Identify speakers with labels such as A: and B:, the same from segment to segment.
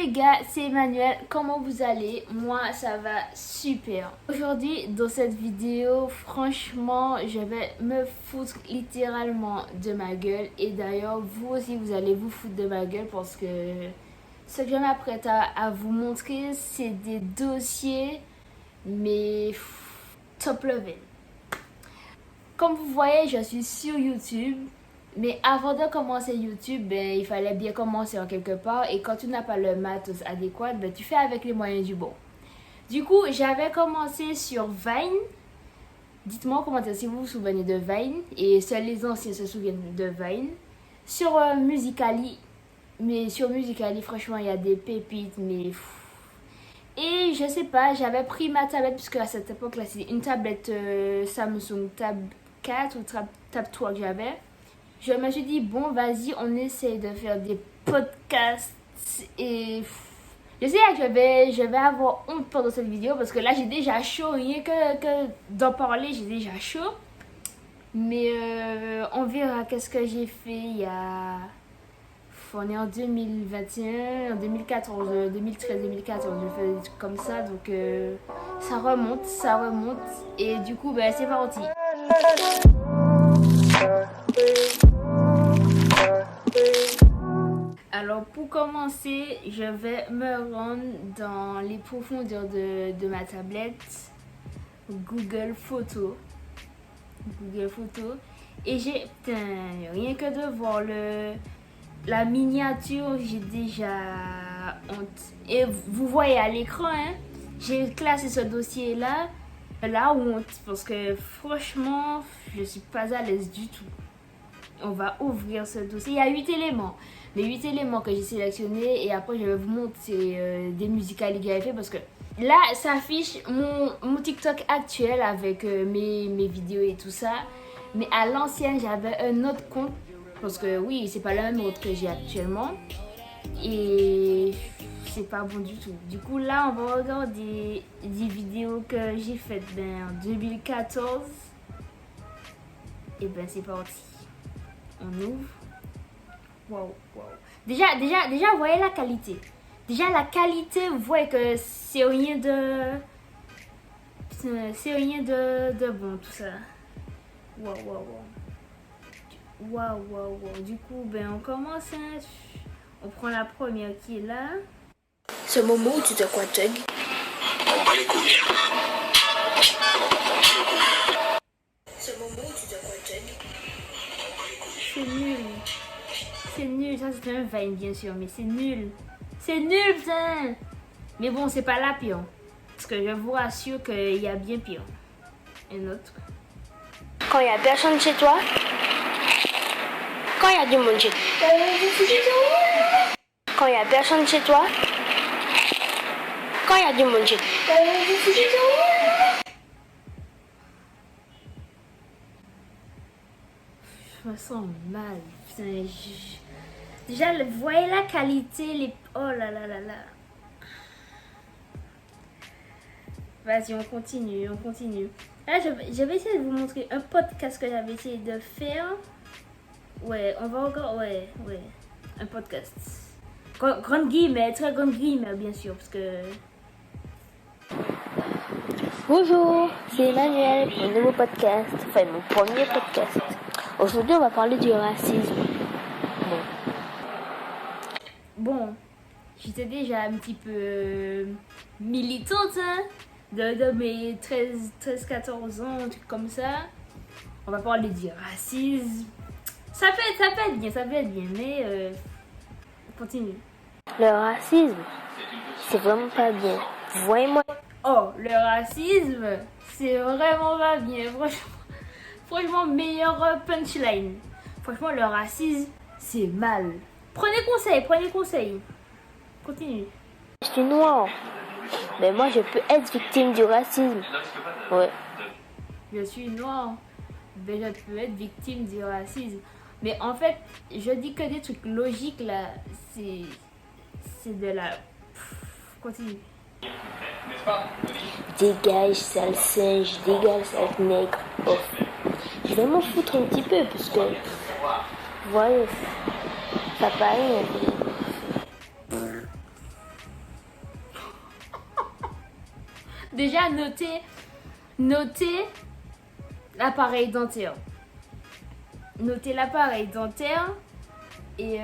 A: les gars, c'est Emmanuel, comment vous allez? Moi ça va super. Aujourd'hui dans cette vidéo, franchement je vais me foutre littéralement de ma gueule. Et d'ailleurs vous aussi vous allez vous foutre de ma gueule parce que ce que je m'apprête à vous montrer c'est des dossiers mais top level. Comme vous voyez je suis sur YouTube. Mais avant de commencer YouTube, ben, il fallait bien commencer en quelque part. Et quand tu n'as pas le matos adéquat, ben, tu fais avec les moyens du bord. Du coup, j'avais commencé sur Vine. Dites-moi en commentaire si vous vous souvenez de Vine. Et seuls les anciens se souviennent de Vine. Sur Musical.ly. Mais sur Musical.ly, franchement, il y a des pépites. Mais... Et je sais pas, j'avais pris ma tablette. Puisque à cette époque-là, c'était une tablette Samsung Tab 4 ou Tab 3 que j'avais. Je me suis dit, bon, vas-y, on essaye de faire des podcasts. Et je sais que je vais avoir honte pendant cette vidéo parce que là, j'ai déjà chaud. Rien que d'en parler, j'ai déjà chaud. Mais on verra qu'est-ce que j'ai fait il y a... On est en 2021, en 2014, 2013, 2014, je fais des trucs comme ça. Donc, ça remonte. Et du coup, ben, c'est parti. Alors pour commencer, je vais me rendre dans les profondeurs de ma tablette Google Photos. Et j'ai, rien que de voir la miniature, j'ai déjà honte. Et vous voyez à l'écran, hein, j'ai classé ce dossier-là, la honte, parce que franchement, je suis pas à l'aise du tout. On va ouvrir ce dossier. Il y a 8 éléments. Les 8 éléments que j'ai sélectionnés. Et après, je vais vous montrer des musicales que j'avais fait. Parce que là, ça affiche mon TikTok actuel avec mes vidéos et tout ça. Mais à l'ancienne, j'avais un autre compte. Parce que oui, c'est pas le même compte que j'ai actuellement. Et c'est pas bon du tout. Du coup, là, on va regarder des vidéos que j'ai faites en 2014. Et ben, c'est parti. On ouvre. Wow. Déjà, vous voyez la qualité. Déjà, la qualité, vous voyez que c'est rien de... C'est rien de bon, tout ça. Wow. Du coup, ben, on commence. Hein. On prend la première qui est là.
B: Ce moment où tu te crois thug.
C: On va les courir.
B: Ce moment où tu te crois thug.
A: C'est nul, ça c'est un Vine bien sûr, mais c'est nul. C'est nul, putain. Mais bon, c'est pas la pire. Parce que je vous rassure qu'il y a bien pire. Un autre.
B: Quand il n'y a personne chez toi. Quand il y a du monde chez toi. Quand il n'y a personne chez toi. Quand il y a du monde chez toi.
A: Je me sens mal. Putain, déjà, vous voyez la qualité, oh là là. Vas-y, on continue. Là, je vais essayer de vous montrer un podcast que j'avais essayé de faire. Ouais, on va encore... Ouais. Un podcast. Grande guillemets, très grande guillemets, bien sûr, parce que...
B: Bonjour, c'est Emmanuel pour un nouveau podcast. Enfin, mon premier podcast. Aujourd'hui, on va parler du racisme.
A: Bon, j'étais déjà un petit peu militante, hein, de mes 13-14 ans, un truc comme ça. On va parler du racisme. Ça peut être bien, mais on continue.
B: Le racisme, c'est vraiment pas bien. Voyez-moi.
A: Oh, le racisme, c'est vraiment pas bien. Franchement, meilleur punchline. Franchement, le racisme, c'est mal. Prenez conseil. Continue.
B: Je suis noire. Mais moi, je peux être victime du racisme. Ouais.
A: Je suis noire. Mais je peux être victime du racisme. Mais en fait, je dis que des trucs logiques là. C'est de la... Continue.
B: Dégage, sale singe. Dégage, sale nègre. Oh. Je vais m'en foutre un petit peu parce que... Voilà. Ça paraît un peu.
A: Déjà, notez l'appareil dentaire. Notez l'appareil dentaire. Et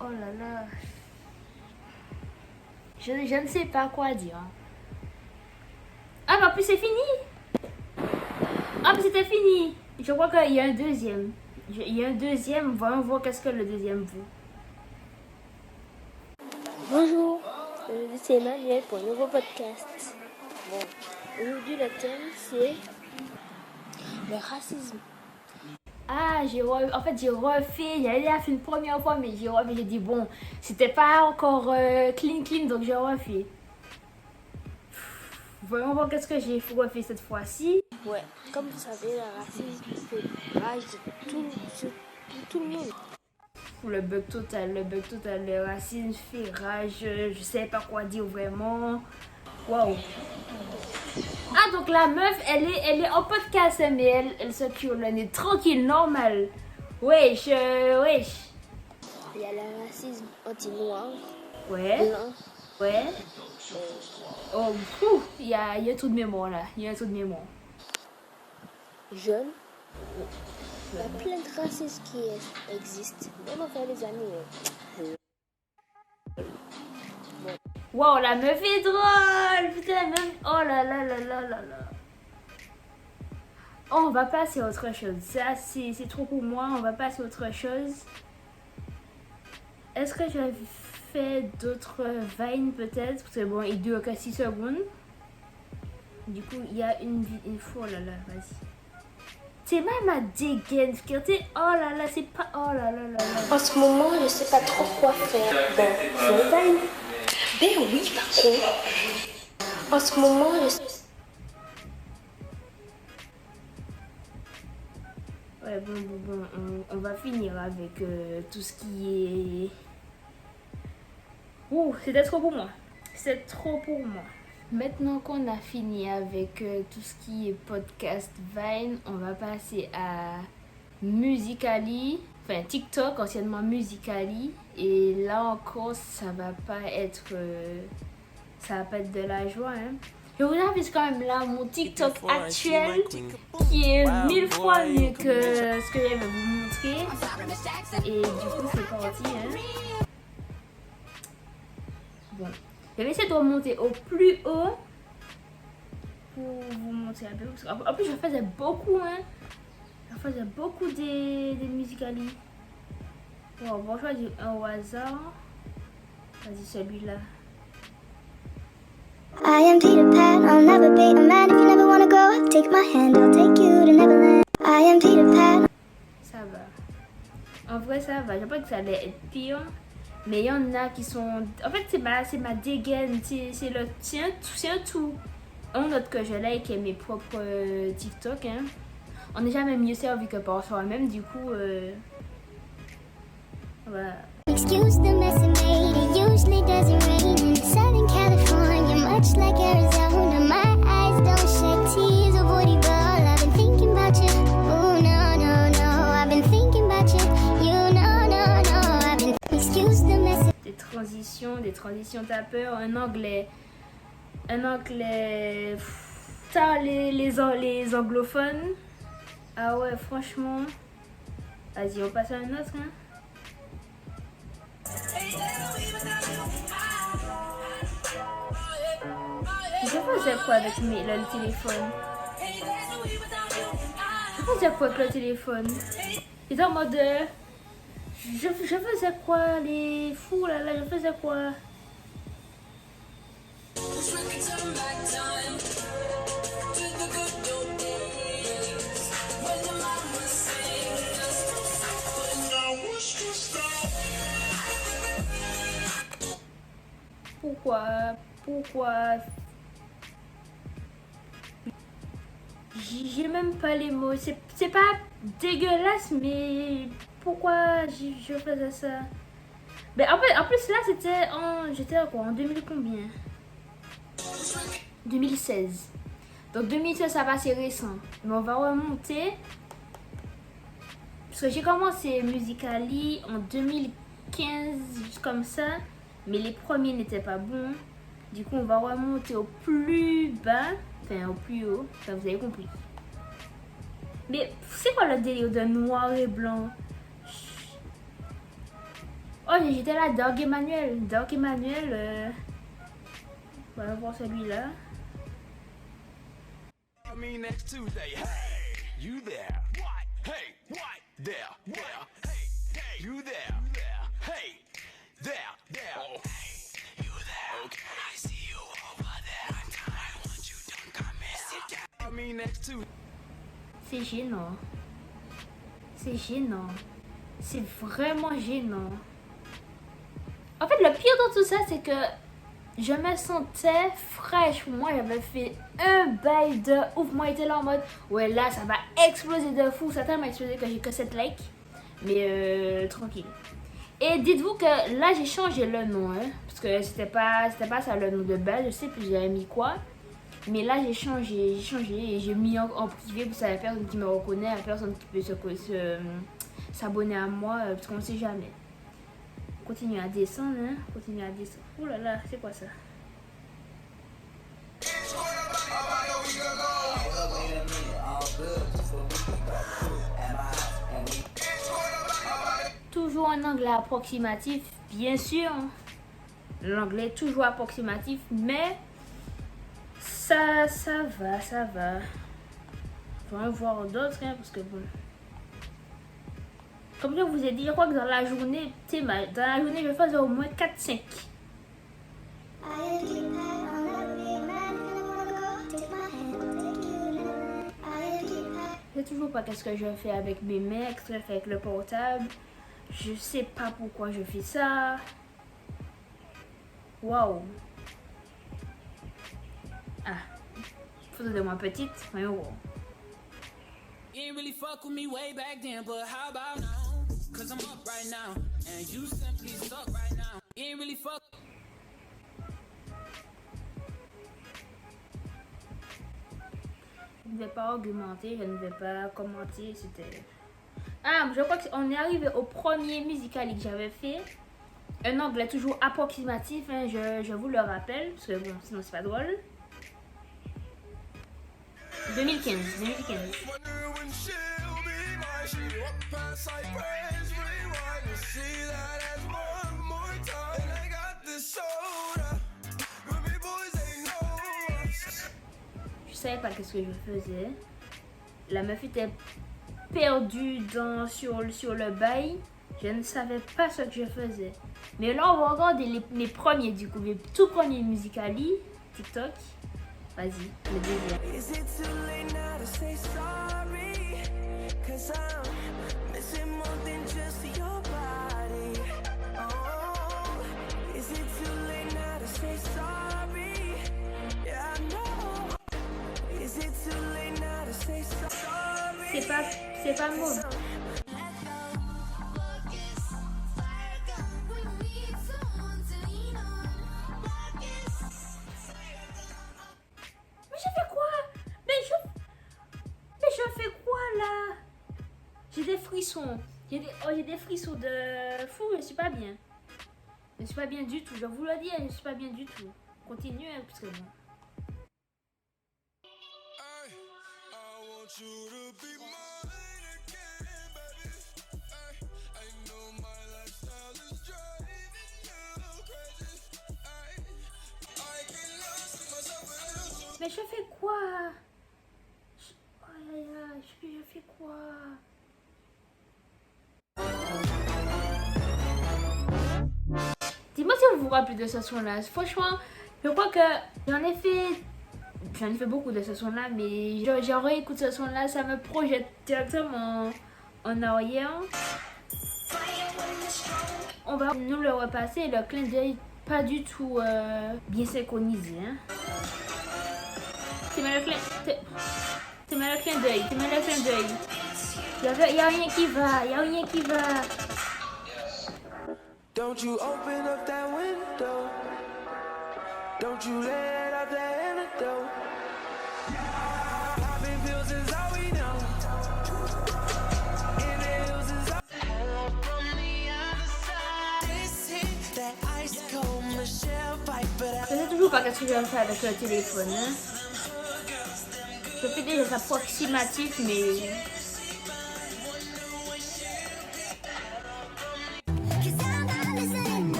A: oh là là. Je ne sais pas quoi dire. Ah, mais en plus, c'est fini. Ah, mais c'était fini. Je crois qu'il y a un deuxième. Il y a un deuxième. Voyons voir qu'est-ce que le deuxième vaut.
B: Bonjour, c'est Emmanuel pour un nouveau podcast. Bon, aujourd'hui le thème c'est le racisme.
A: Ah, en fait, j'ai refait. J'avais déjà fait une première fois, mais j'ai dit bon, c'était pas encore clean, donc j'ai refait. Voyons voir qu'est-ce que j'ai refait cette fois-ci.
B: Ouais, comme vous savez, le racisme fait rage de tout le monde.
A: Le bug total, le racisme fait rage, je sais pas quoi dire vraiment. Waouh. Ah, donc la meuf, elle est en podcast, mais elle se cure le nez tranquille, normal. Wesh.
B: Il y a le racisme anti-noir,
A: Ouais,
B: blanc,
A: ouais. Oh, fou, il y a un trou de mémoire là, il y a un trou de mémoire.
B: jeune. Il y a plein de racistes qui existent, même après les années.
A: Wow, la meuf est drôle, putain, même. Oh là là là là là là. Oh, on va passer à autre chose. Ça, c'est trop pour moi. On va passer à autre chose. Est-ce que j'avais fait d'autres vines peut-être? Parce que bon, il dure que 6 secondes. Du coup, il y a une fois. Oh là là, vas-y. C'est même ma dégaine. Oh là là, c'est pas. Oh là là là là.
B: En ce moment, je sais pas trop quoi faire. Bon, je vais. Ben oui, par contre. En ce moment, je sais.
A: Ouais, bon, on va finir avec tout ce qui est... Ouh, c'était trop pour moi. C'est trop pour moi. Maintenant qu'on a fini avec tout ce qui est podcast Vine, on va passer à Musical.ly, enfin TikTok, anciennement Musical.ly. Et là encore, ça va pas être de la joie, hein. Je vous invite quand même là mon TikTok actuel qui est 1000 fois mieux que ce que je vais vous montrer. Et du coup, c'est parti, hein. Bon, je vais essayer de remonter au plus haut pour vous montrer un peu. En plus, je faisais beaucoup, hein. Je faisais beaucoup des Musical.ly. Bon, on va choisir un au hasard. Vas-y, celui-là.
D: I am Peter Pan, I'll never be a man. If you never wanna go, take my hand, I'll take you to Neverland. I am Peter Pan.
A: Ça va. En vrai, ça va. Je pense que ça allait être pire. Mais il y en a qui sont... En fait, c'est ma dégaine. C'est un tout. On note que je like mes propres TikTok. Hein. On n'est jamais mieux servi que par soi-même. Du coup, voilà.
D: Excuse the mess it made, it usually doesn't rain in Southern California, much like Arizona. My eyes don't shed tears of woody ball. I've been thinking about you, oh no, no, no. I've been thinking about you, you know, no, no. I've been, excuse the mess it.
A: Des transitions tapeurs, un anglais. Ça, les anglophones. Ah ouais, franchement. Vas-y, on passe à un autre, hein. Je faisais quoi avec le téléphone? Je faisais quoi avec le téléphone? J'étais en mode... Je faisais quoi? Les fous là, je faisais quoi? Pourquoi? J'ai même pas les mots. C'est pas dégueulasse, mais pourquoi je faisais ça? Ben en plus là j'étais quoi, en 2000 combien? 2016. Donc 2016 ça va, c'est récent. Mais on va remonter. Parce que j'ai commencé Musical.ly en 2015, juste comme ça. Mais les premiers n'étaient pas bons. Du coup, on va remonter au plus bas, enfin au plus haut, ça vous avez compris. Mais c'est quoi le délire de noir et blanc? Oh, j'étais là, Doug Emmanuel. Doug Emmanuel, on va voir celui-là.
C: I mean next Tuesday. Hey, you there? What? Hey, what? There, there. Hey, hey, you there? There. Hey, there, there. Oh, hey, you there? Okay, I see you over there. I want you to come and sit down. I mean next Tuesday.
A: C'est gênant. C'est gênant. C'est vraiment gênant. En fait, le pire dans tout ça, c'est que je me sentais fraîche. Moi, j'avais fait un bail de ouf. Moi, j'étais là en mode, ouais, là, ça va exploser de fou. Ça a tellement explosé que j'ai que 7 likes. Mais tranquille. Et dites-vous que là, j'ai changé le nom. Hein, parce que c'était pas ça le nom de base. Je sais plus, j'avais mis quoi. Mais là, j'ai changé et j'ai mis en privé pour que la personne qui me reconnaît, la personne qui peut s'abonner à moi, parce qu'on ne sait jamais. Continue à descendre, hein. Continue à descendre. Oh là là, c'est quoi ça? Toujours en anglais approximatif, bien sûr. L'anglais est toujours approximatif, mais ça va. Je vais en voir d'autres, hein, parce que bon. Comme je vous ai dit, je crois que dans la journée, je faisais au moins 4-5. Je sais toujours pas qu'est-ce que je fais avec mes mains, qu'est-ce que je fais avec le portable. Je sais pas pourquoi je fais ça. Waouh. Ah. Photo de moi petite. Voyons voir.
E: You ain't really fuck with me way back then, but how about now? Cause I'm up right now, and you simply suck right now. You ain't really fuck.
A: Je ne vais pas argumenter, je ne vais pas commenter, c'était... Ah, je crois qu'on est arrivé au premier Musical.ly que j'avais fait. Un anglais toujours approximatif, hein, je vous le rappelle, parce que bon, sinon c'est pas drôle. 2015. Je savais pas qu'est-ce que je faisais. La meuf était perdue sur le bail. Je ne savais pas ce que je faisais. Mais là, on va regarder mes premiers, du coup, mes tout premiers Musical.ly, TikTok. Vas-y, le deuxième.
E: Is it too late now to say sorry? Cause I'm missing more than just your body. Oh, is it too late now to say sorry? Yeah, I know. Is it too late now to say sorry?
A: C'est pas mauvais. J'ai des frissons. J'ai des frissons de fou. Je suis pas bien. Je suis pas bien du tout. Je vous le dis, je suis pas bien du tout. Continuez, parce que bon. Mais je fais quoi? Je fais quoi? Dis-moi si vous vous rappelez de ce son-là. Franchement, je crois que j'en ai fait beaucoup de ce son-là, mais j'ai réécouté ce son-là, ça me projette directement en arrière. On va nous le repasser, le clin d'œil pas du tout bien synchronisé. Hein. C'est mal le clin d'œil, y a rien qui va.
E: Don't you open up that window. Don't you let out that antidote. Popping pills is all we know. In the hills is all from the other side. This hit that ice cold Michelle fight, but
A: Je sais toujours pas qu'est-ce que je vais faire avec le téléphone. Hein. Je fais des approximatifs, mais...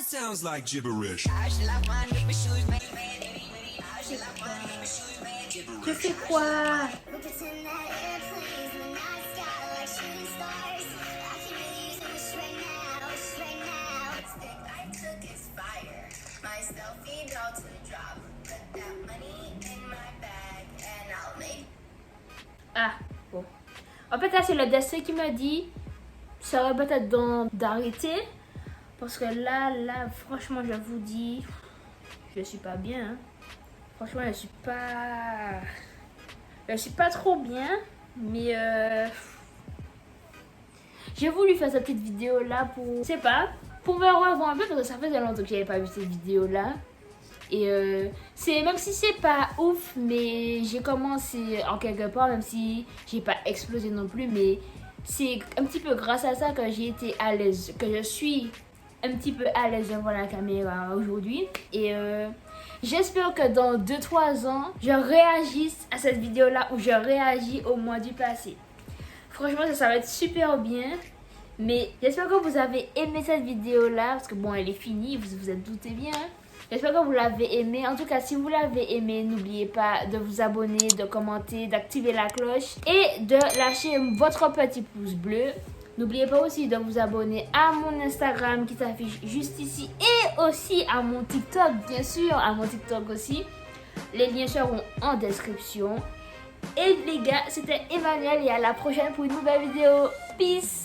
C: Sounds like gibberish.
A: Je fais quoi? Ah, bon. En fait, là, c'est le destin qui m'a dit, ça aurait peut-être d'arrêter. Parce que là, franchement, je vous dis, je suis pas bien. Hein. Franchement, je suis pas trop bien. Mais j'ai voulu faire cette petite vidéo là pour, je sais pas, pour me revoir un peu parce que ça faisait longtemps que j'avais pas vu cette vidéo là. Et c'est, même si c'est pas ouf, mais j'ai commencé en quelque part, même si j'ai pas explosé non plus, mais c'est un petit peu grâce à ça que j'ai été à l'aise, que je suis un petit peu à l'aise devant la caméra aujourd'hui. Et j'espère que dans 2-3 ans, je réagisse à cette vidéo là ou je réagis au mois du passé. Franchement, ça va être super bien. Mais j'espère que vous avez aimé cette vidéo là, parce que bon, elle est finie, vous vous êtes douté bien. Hein? J'espère que vous l'avez aimé. En tout cas, si vous l'avez aimé, n'oubliez pas de vous abonner, de commenter, d'activer la cloche et de lâcher votre petit pouce bleu. N'oubliez pas aussi de vous abonner à mon Instagram qui s'affiche juste ici et aussi à mon TikTok, bien sûr, à mon TikTok aussi. Les liens seront en description. Et les gars, c'était Emmanuel et à la prochaine pour une nouvelle vidéo. Peace!